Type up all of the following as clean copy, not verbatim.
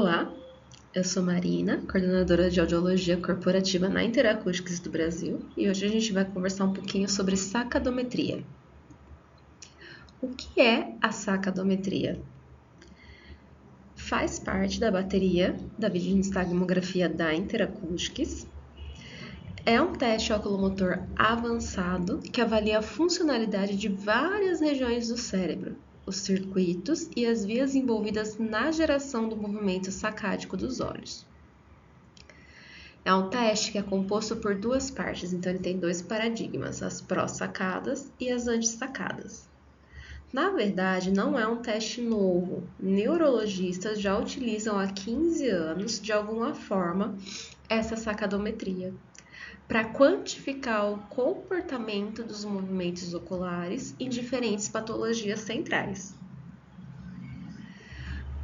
Olá, eu sou Marina, coordenadora de audiologia corporativa na Interacústicos do Brasil, e hoje a gente vai conversar um pouquinho sobre sacadometria. O que é a sacadometria? Faz parte da bateria da videonistagmografia da Interacústicos. É um teste oculomotor avançado que avalia a funcionalidade de várias regiões do cérebro, os circuitos e as vias envolvidas na geração do movimento sacádico dos olhos. É um teste que é composto por duas partes, então ele tem dois paradigmas, as pró-sacadas e as anti-sacadas. Na verdade, não é um teste novo. Neurologistas já utilizam há 15 anos, de alguma forma, essa sacadometria para quantificar o comportamento dos movimentos oculares em diferentes patologias centrais.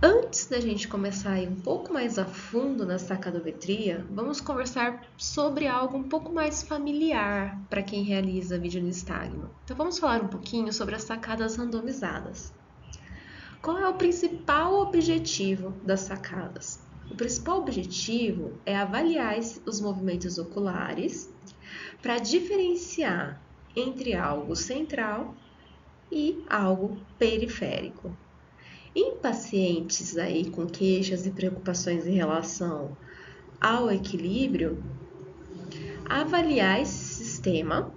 Antes da gente começar a ir um pouco mais a fundo na sacadometria, vamos conversar sobre algo um pouco mais familiar para quem realiza videonistagmo. Então vamos falar um pouquinho sobre as sacadas randomizadas. Qual é o principal objetivo das sacadas? O principal objetivo é avaliar os movimentos oculares para diferenciar entre algo central e algo periférico. Em pacientes aí com queixas e preocupações em relação ao equilíbrio, avaliar esse sistema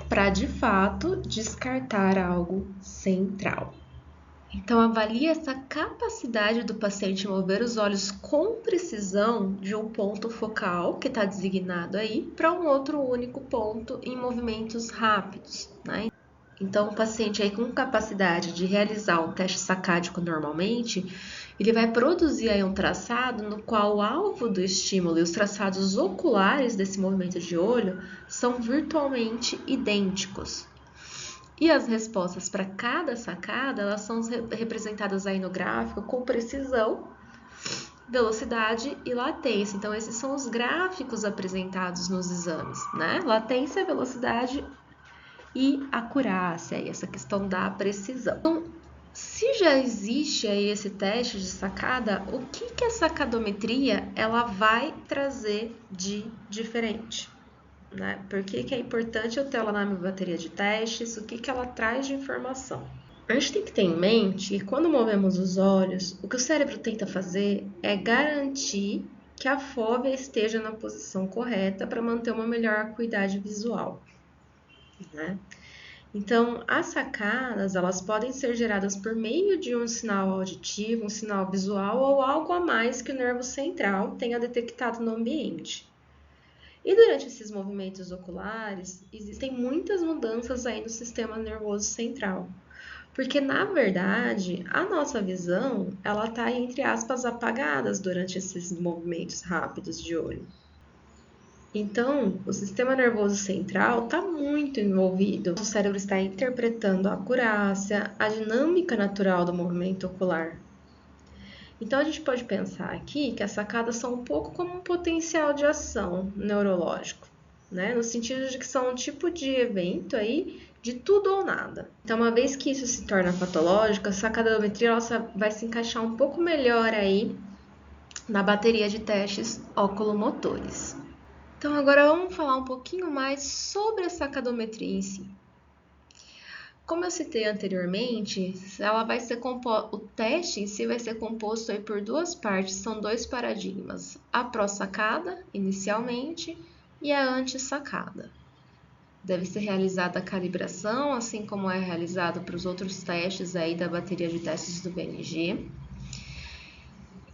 para de fato descartar algo central. Então, avalie essa capacidade do paciente mover os olhos com precisão de um ponto focal, que está designado aí, para um outro único ponto em movimentos rápidos, né? Então, o paciente aí com capacidade de realizar um teste sacádico normalmente, ele vai produzir aí um traçado no qual o alvo do estímulo e os traçados oculares desse movimento de olho são virtualmente idênticos. E as respostas para cada sacada, elas são representadas aí no gráfico com precisão, velocidade e latência. Então, esses são os gráficos apresentados nos exames, né? Latência, velocidade e acurácia, e essa questão da precisão. Então, se já existe aí esse teste de sacada, o que a sacadometria ela vai trazer de diferente? Né? Por que é importante eu ter ela na minha bateria de testes? O que ela traz de informação? A gente tem que ter em mente que quando movemos os olhos, o que o cérebro tenta fazer é garantir que a fóvea esteja na posição correta para manter uma melhor acuidade visual. Né? Então, as sacadas, elas podem ser geradas por meio de um sinal auditivo, um sinal visual ou algo a mais que o nervo central tenha detectado no ambiente. E durante esses movimentos oculares, existem muitas mudanças aí no sistema nervoso central. Porque, na verdade, a nossa visão, ela está, entre aspas, apagada durante esses movimentos rápidos de olho. Então, o sistema nervoso central está muito envolvido. O cérebro está interpretando a acurácia, a dinâmica natural do movimento ocular. Então, a gente pode pensar aqui que as sacadas são um pouco como um potencial de ação neurológico, né? No sentido de que são um tipo de evento aí de tudo ou nada. Então, uma vez que isso se torna patológico, a sacadometria ela vai se encaixar um pouco melhor aí na bateria de testes oculomotores. Então, agora vamos falar um pouquinho mais sobre a sacadometria em si. Como eu citei anteriormente, ela vai ser o teste em si vai ser composto aí por duas partes, são dois paradigmas, a pró-sacada, inicialmente, e a anti-sacada. Deve ser realizada a calibração, assim como é realizado para os outros testes aí da bateria de testes do BNG.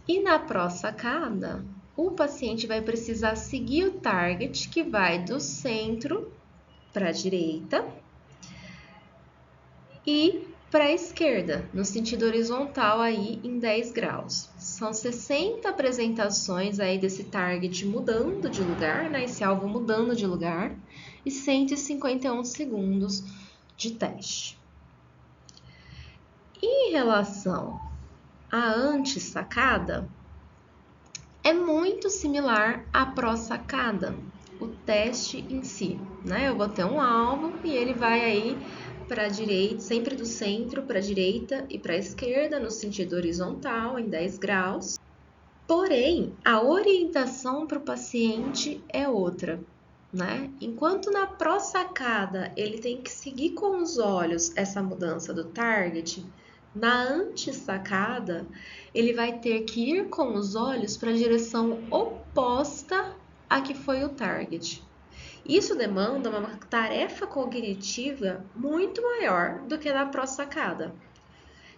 E na pró-sacada, o paciente vai precisar seguir o target que vai do centro para a direita e para a esquerda, no sentido horizontal aí em 10 graus. São 60 apresentações aí desse target mudando de lugar, né? Esse alvo mudando de lugar, e 151 segundos de teste. Em relação à anti-sacada, é muito similar à pró-sacada, o teste em si, né? Eu vou ter um alvo e ele vai aí para a direita, sempre do centro para a direita e para a esquerda, no sentido horizontal, em 10 graus. Porém, a orientação para o paciente é outra, né? Enquanto na pró-sacada ele tem que seguir com os olhos essa mudança do target, na anti-sacada ele vai ter que ir com os olhos para a direção oposta a que foi o target. Isso demanda uma tarefa cognitiva muito maior do que na pró-sacada.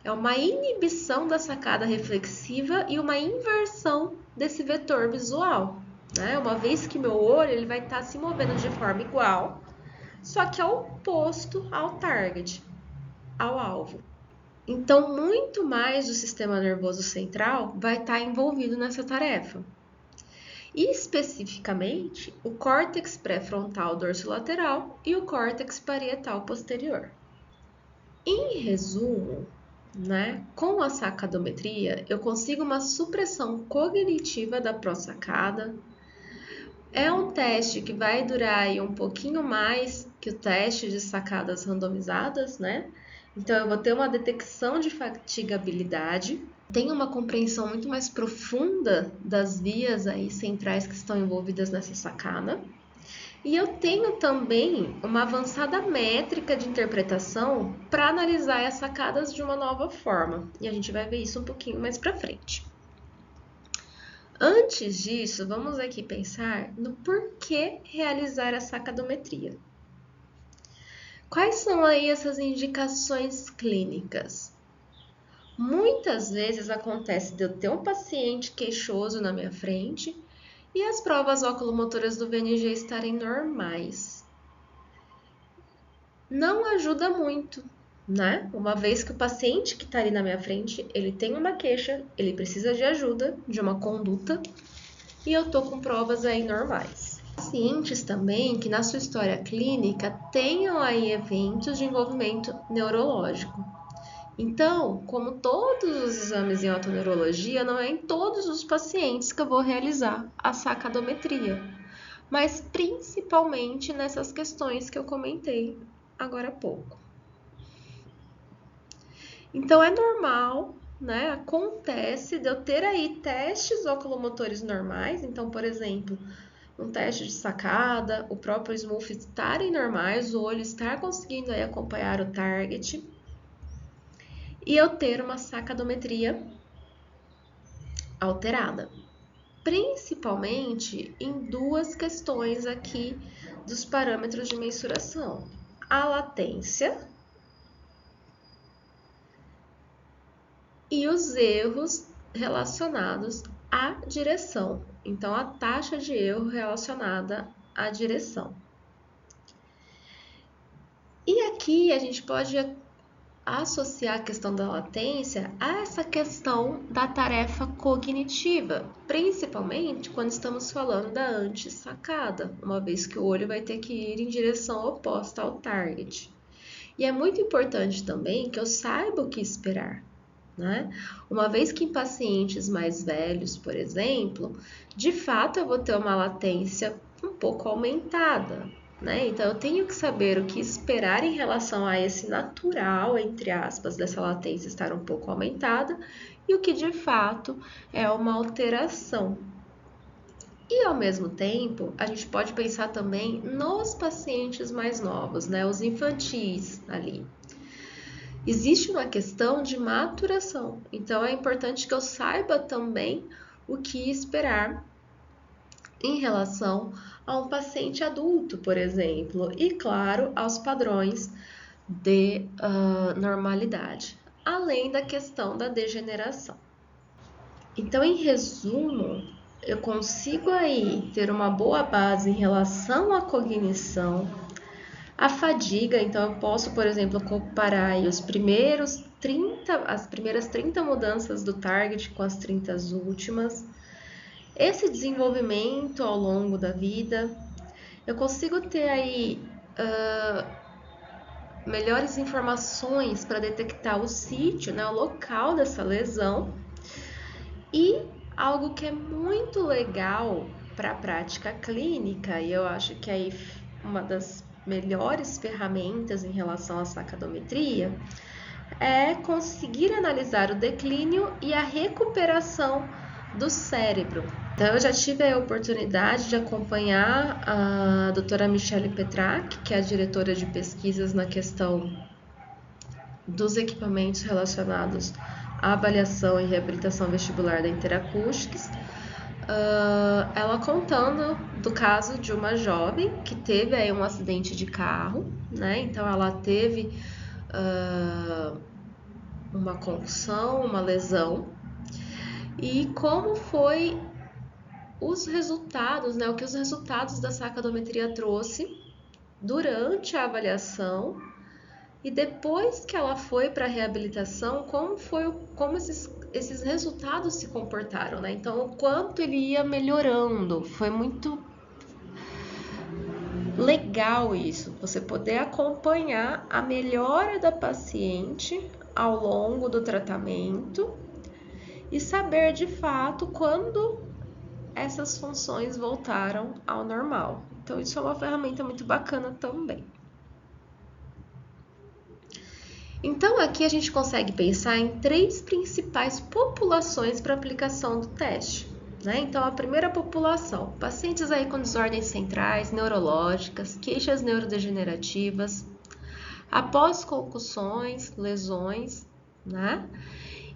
É uma inibição da sacada reflexiva e uma inversão desse vetor visual, né? Uma vez que meu olho ele vai estar se movendo de forma igual, só que oposto ao target, ao alvo. Então, muito mais do sistema nervoso central vai estar envolvido nessa tarefa. E especificamente, o córtex pré-frontal dorsolateral e o córtex parietal posterior. Em resumo, com a sacadometria, eu consigo uma supressão cognitiva da pró-sacada. É um teste que vai durar aí um pouquinho mais que o teste de sacadas randomizadas, né? Então, eu vou ter uma detecção de fatigabilidade, tenho uma compreensão muito mais profunda das vias aí centrais que estão envolvidas nessa sacada. E eu tenho também uma avançada métrica de interpretação para analisar as sacadas de uma nova forma. E a gente vai ver isso um pouquinho mais para frente. Antes disso, vamos aqui pensar no porquê realizar a sacadometria. Quais são aí essas indicações clínicas? Muitas vezes acontece de eu ter um paciente queixoso na minha frente e as provas oculomotoras do VNG estarem normais. Não ajuda muito, né? Uma vez que o paciente que está ali na minha frente, ele tem uma queixa, ele precisa de ajuda, de uma conduta, e eu tô com provas aí normais. Pacientes também que na sua história clínica tenham aí eventos de envolvimento neurológico. Então, como todos os exames em otoneurologia, não é em todos os pacientes que eu vou realizar a sacadometria, mas principalmente nessas questões que eu comentei agora há pouco. Então, é normal, né? Acontece de eu ter aí testes oculomotores normais. Então, por exemplo, um teste de sacada, o próprio smooth estarem normais, o olho estar conseguindo aí acompanhar o target, e eu ter uma sacadometria alterada, principalmente em duas questões aqui dos parâmetros de mensuração: a latência e os erros relacionados à direção. Então, a taxa de erro relacionada à direção. E aqui a gente pode associar a questão da latência a essa questão da tarefa cognitiva, principalmente quando estamos falando da anti-sacada, uma vez que o olho vai ter que ir em direção oposta ao target. E é muito importante também que eu saiba o que esperar, né? Uma vez que em pacientes mais velhos, por exemplo, de fato eu vou ter uma latência um pouco aumentada, né? Então, eu tenho que saber o que esperar em relação a esse natural, entre aspas, dessa latência estar um pouco aumentada e o que de fato é uma alteração. E ao mesmo tempo, a gente pode pensar também nos pacientes mais novos, né? Os infantis ali. Existe uma questão de maturação, então é importante que eu saiba também o que esperar em relação a um paciente adulto, por exemplo, e claro, aos padrões de normalidade, além da questão da degeneração. Então, em resumo, eu consigo aí ter uma boa base em relação à cognição, a fadiga. Então, eu posso, por exemplo, comparar aí as primeiras 30 mudanças do target com as 30 últimas. Esse desenvolvimento ao longo da vida, eu consigo ter aí melhores informações para detectar o sítio, né, o local dessa lesão. E algo que é muito legal para a prática clínica, e eu acho que aí uma das melhores ferramentas em relação à sacadometria, é conseguir analisar o declínio e a recuperação do cérebro. Então, eu já tive a oportunidade de acompanhar a doutora Michele Petrac, que é a diretora de pesquisas na questão dos equipamentos relacionados à avaliação e reabilitação vestibular da Interacoustics, ela contando do caso de uma jovem que teve aí um acidente de carro, né? Então, ela teve uma concussão, uma lesão, e como foi os resultados, né? O que os resultados da sacadometria trouxe durante a avaliação e depois que ela foi para a reabilitação, como esses resultados se comportaram, né? Então, o quanto ele ia melhorando, foi muito legal isso, você poder acompanhar a melhora da paciente ao longo do tratamento e saber de fato quando essas funções voltaram ao normal. Então, isso é uma ferramenta muito bacana também. Então, aqui a gente consegue pensar em 3 principais populações para aplicação do teste, né? Então, a primeira população, pacientes aí com desordens centrais, neurológicas, queixas neurodegenerativas, após concussões, lesões, né?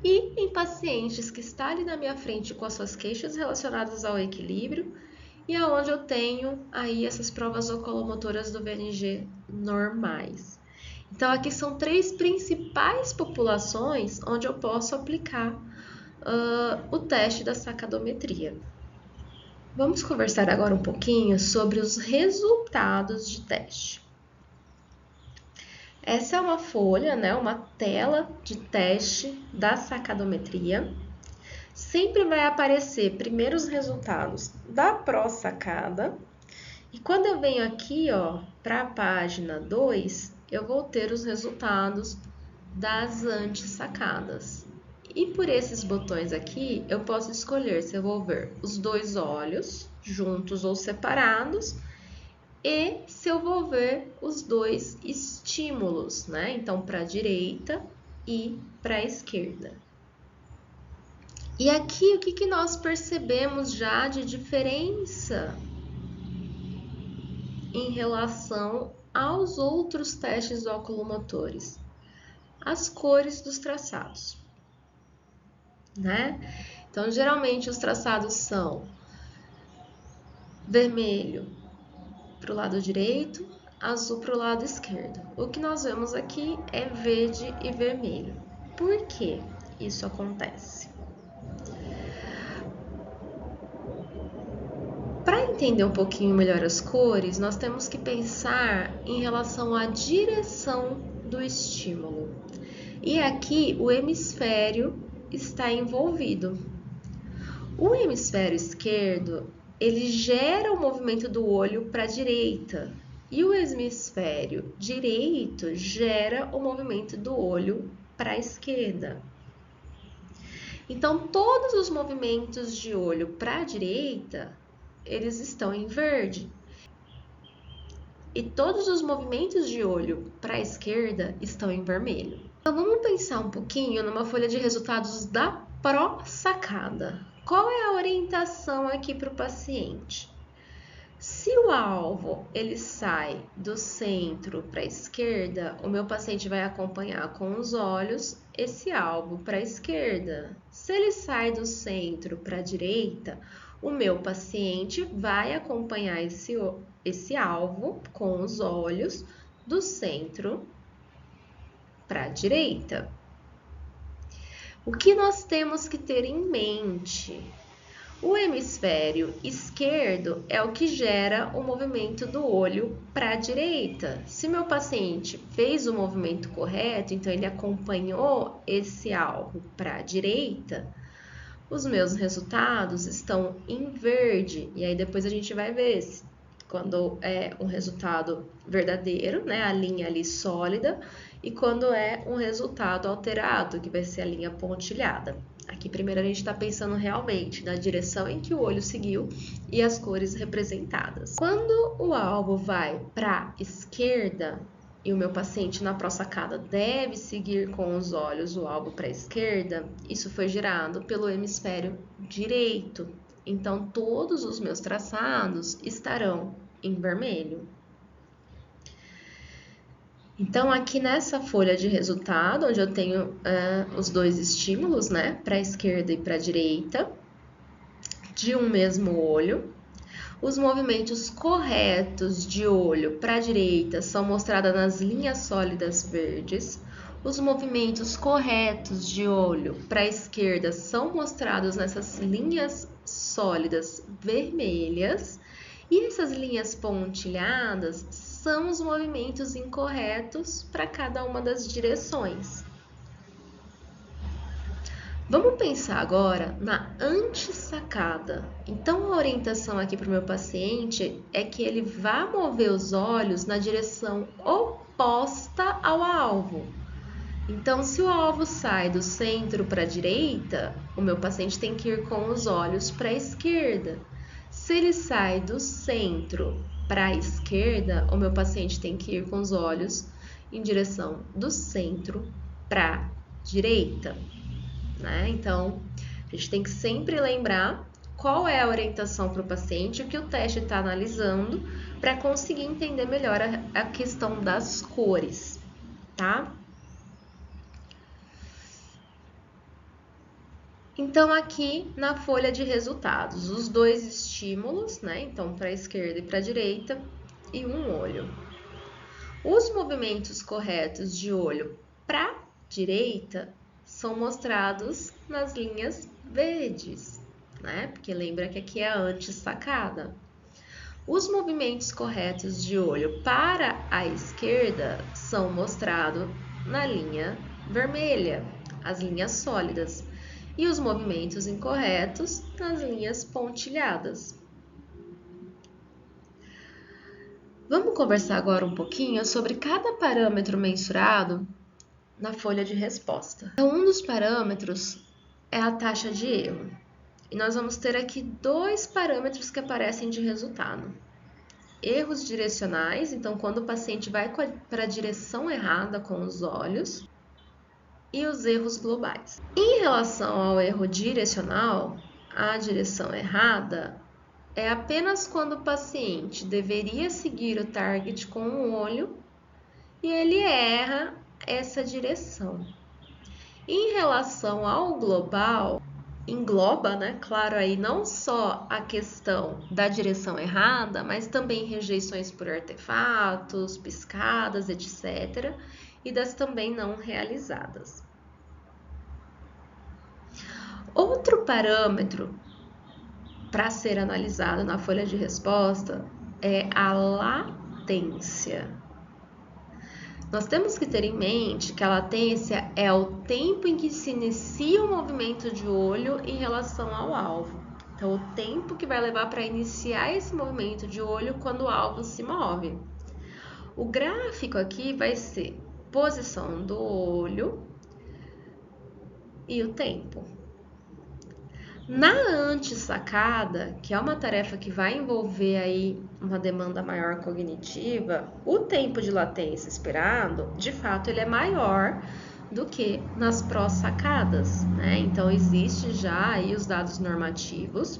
E em pacientes que está ali na minha frente com as suas queixas relacionadas ao equilíbrio e aonde eu tenho aí essas provas oculomotoras do VNG normais. Então, aqui são 3 principais populações onde eu posso aplicar o teste da sacadometria. Vamos conversar agora um pouquinho sobre os resultados de teste. Essa é uma folha, né, uma tela de teste da sacadometria. Sempre vai aparecer primeiro os resultados da pró-sacada. E quando eu venho aqui, para a página 2, eu vou ter os resultados das anti-sacadas. E por esses botões aqui, eu posso escolher se eu vou ver os 2 olhos, juntos ou separados, e se eu vou ver os 2 estímulos, né? Então, para a direita e para a esquerda. E aqui, o que nós percebemos já de diferença em relação aos outros testes oculomotores? As cores dos traçados, né? Então, geralmente, os traçados são vermelho para o lado direito, azul para o lado esquerdo. O que nós vemos aqui é verde e vermelho. Por que isso acontece? Para entender um pouquinho melhor as cores, nós temos que pensar em relação à direção do estímulo. E aqui o hemisfério está envolvido. O hemisfério esquerdo, ele gera o movimento do olho para a direita. E o hemisfério direito gera o movimento do olho para a esquerda. Então, todos os movimentos de olho para a direita, eles estão em verde. E todos os movimentos de olho para a esquerda estão em vermelho. Então, vamos pensar um pouquinho numa folha de resultados da pró-sacada. Qual é a orientação aqui para o paciente? Se o alvo ele sai do centro para a esquerda, o meu paciente vai acompanhar com os olhos esse alvo para a esquerda. Se ele sai do centro para a direita, o meu paciente vai acompanhar esse alvo com os olhos do centro para a direita. O que nós temos que ter em mente? O hemisfério esquerdo é o que gera o movimento do olho para a direita. Se meu paciente fez o movimento correto, então ele acompanhou esse alvo para a direita, os meus resultados estão em verde. E aí depois a gente vai ver quando é um resultado verdadeiro, né, a linha ali sólida, e quando é um resultado alterado, que vai ser a linha pontilhada. Aqui primeiro a gente está pensando realmente na direção em que o olho seguiu e as cores representadas. Quando o alvo vai para a esquerda, e o meu paciente na pró-sacada deve seguir com os olhos o alvo para a esquerda, isso foi gerado pelo hemisfério direito. Então, todos os meus traçados estarão em vermelho. Então, aqui nessa folha de resultado, onde eu tenho os dois estímulos, né, para a esquerda e para a direita, de um mesmo olho, os movimentos corretos de olho para a direita são mostrados nas linhas sólidas verdes, os movimentos corretos de olho para a esquerda são mostrados nessas linhas sólidas vermelhas, e essas linhas pontilhadas são os movimentos incorretos para cada uma das direções. Vamos pensar agora na antissacada. Então, a orientação aqui para o meu paciente é que ele vá mover os olhos na direção oposta ao alvo. Então, se o alvo sai do centro para a direita, o meu paciente tem que ir com os olhos para a esquerda. Se ele sai do centro para a esquerda, o meu paciente tem que ir com os olhos em direção do centro para a direita. Né? Então, a gente tem que sempre lembrar qual é a orientação para o paciente, o que o teste está analisando, para conseguir entender melhor a questão das cores, tá? Então, aqui na folha de resultados, os dois estímulos, né? Então, para a esquerda e para a direita, e um olho. Os movimentos corretos de olho para a direita são mostrados nas linhas verdes, né? Porque lembra que aqui é a antissacada. Os movimentos corretos de olho para a esquerda são mostrados na linha vermelha, as linhas sólidas, e os movimentos incorretos nas linhas pontilhadas. Vamos conversar agora um pouquinho sobre cada parâmetro mensurado na folha de resposta. Então, um dos parâmetros é a taxa de erro. E nós vamos ter aqui dois parâmetros que aparecem de resultado. Erros direcionais, então quando o paciente vai para a direção errada com os olhos, e os erros globais. Em relação ao erro direcional, a direção errada é apenas quando o paciente deveria seguir o target com o olho e ele erra essa direção. Em relação ao global, engloba, né, claro, aí não só a questão da direção errada, mas também rejeições por artefatos, piscadas, etc., e das também não realizadas. Outro parâmetro para ser analisado na folha de resposta é a latência. Nós temos que ter em mente que a latência é o tempo em que se inicia o movimento de olho em relação ao alvo. Então, o tempo que vai levar para iniciar esse movimento de olho quando o alvo se move. O gráfico aqui vai ser posição do olho e o tempo. Na antissacada, que é uma tarefa que vai envolver aí uma demanda maior cognitiva, o tempo de latência esperado, de fato, ele é maior do que nas pró-sacadas, né? Então, existe já aí os dados normativos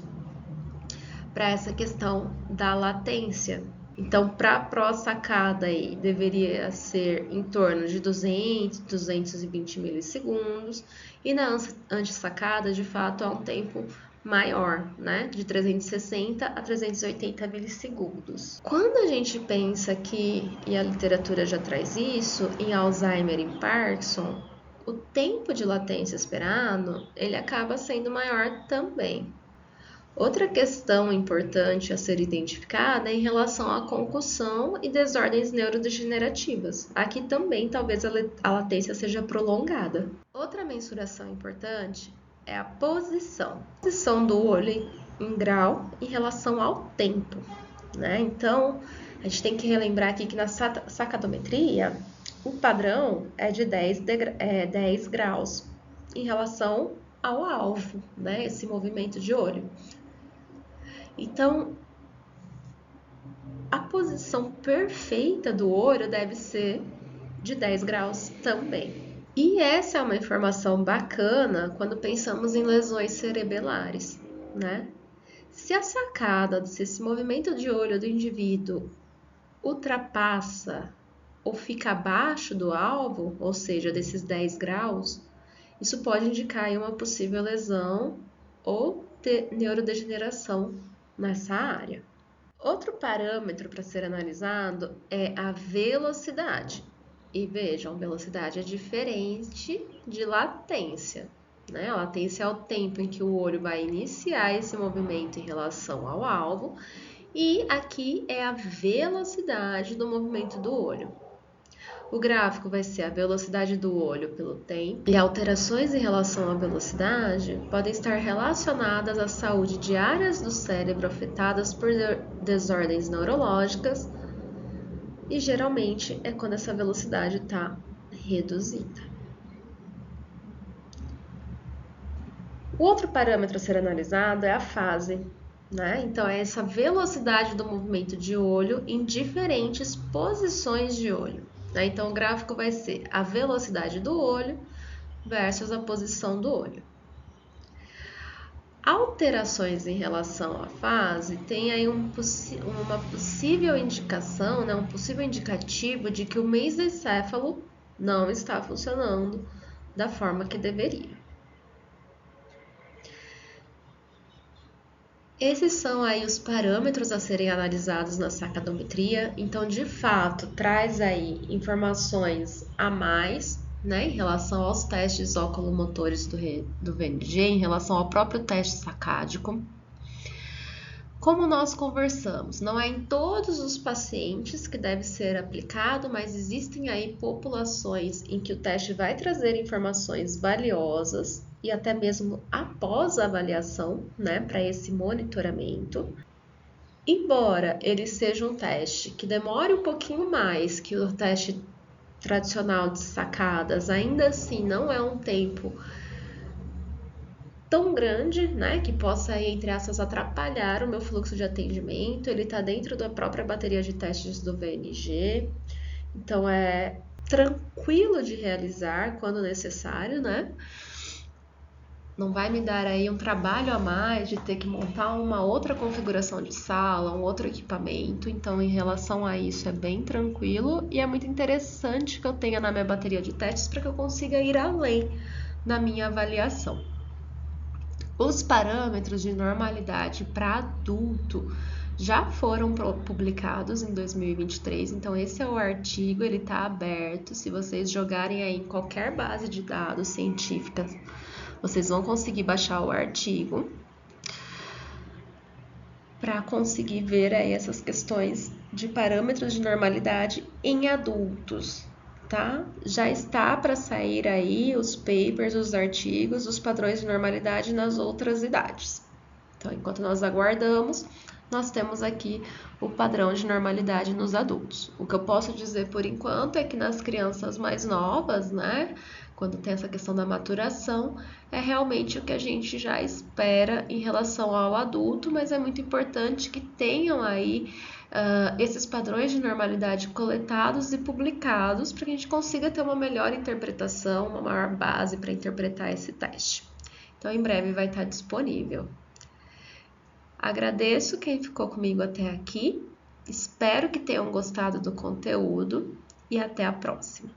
para essa questão da latência. Então, para a pró-sacada aí, deveria ser em torno de 200, 220 milissegundos, e na antissacada, de fato, é um tempo maior, né? De 360 a 380 milissegundos. Quando a gente pensa que, e a literatura já traz isso, em Alzheimer e Parkinson, o tempo de latência esperado, ele acaba sendo maior também. Outra questão importante a ser identificada é em relação à concussão e desordens neurodegenerativas. Aqui também talvez a latência seja prolongada. Outra mensuração importante é a posição. A posição do olho em grau em relação ao tempo, né? Então, a gente tem que relembrar aqui que na sacadometria, o padrão é de 10 graus em relação ao alvo, né? Esse movimento de olho. Então, A posição perfeita do olho deve ser de 10 graus também. E essa é uma informação bacana quando pensamos em lesões cerebelares, né? Se a sacada, se esse movimento de olho do indivíduo ultrapassa ou fica abaixo do alvo, ou seja, desses 10 graus, isso pode indicar uma possível lesão ou neurodegeneração nessa área. Outro parâmetro para ser analisado é a velocidade. E vejam, velocidade é diferente de latência, né? A latência é o tempo em que o olho vai iniciar esse movimento em relação ao alvo, e aqui é a velocidade do movimento do olho. O gráfico vai ser a velocidade do olho pelo tempo, e alterações em relação à velocidade podem estar relacionadas à saúde de áreas do cérebro afetadas por desordens neurológicas, e geralmente é quando essa velocidade está reduzida. O outro parâmetro a ser analisado é a fase, né? Então, é essa velocidade do movimento de olho em diferentes posições de olho. Né? Então, o gráfico vai ser a velocidade do olho versus a posição do olho. Alterações em relação à fase tem aí uma possível indicação, né, um possível indicativo de que o mesencéfalo não está funcionando da forma que deveria. Esses são aí os parâmetros a serem analisados na sacadometria, então de fato traz aí informações a mais, né, em relação aos testes oculomotores do VNG, em relação ao próprio teste sacádico. Como nós conversamos, não é em todos os pacientes que deve ser aplicado, mas existem aí populações em que o teste vai trazer informações valiosas e até mesmo após a avaliação, né, para esse monitoramento. Embora ele seja um teste que demore um pouquinho mais que o teste tradicional de sacadas, ainda assim não é um tempo tão grande, né, que possa, entre aspas, atrapalhar o meu fluxo de atendimento. Ele está dentro da própria bateria de testes do VNG, então é tranquilo de realizar quando necessário, né? Não vai me dar aí um trabalho a mais de ter que montar uma outra configuração de sala, um outro equipamento. Então, em relação a isso, é bem tranquilo e é muito interessante que eu tenha na minha bateria de testes para que eu consiga ir além na minha avaliação. Os parâmetros de normalidade para adulto já foram publicados em 2023, então esse é o artigo, ele está aberto. Se vocês jogarem aí em qualquer base de dados científica, vocês vão conseguir baixar o artigo para conseguir ver aí essas questões de parâmetros de normalidade em adultos, tá? Já está para sair aí os papers, os artigos, os padrões de normalidade nas outras idades. Então, enquanto nós aguardamos, nós temos aqui o padrão de normalidade nos adultos. O que eu posso dizer por enquanto é que nas crianças mais novas, né, quando tem essa questão da maturação, é realmente o que a gente já espera em relação ao adulto, mas é muito importante que tenham aí esses padrões de normalidade coletados e publicados para que a gente consiga ter uma melhor interpretação, uma maior base para interpretar esse teste. Então, em breve vai estar disponível. Agradeço quem ficou comigo até aqui, espero que tenham gostado do conteúdo e até a próxima.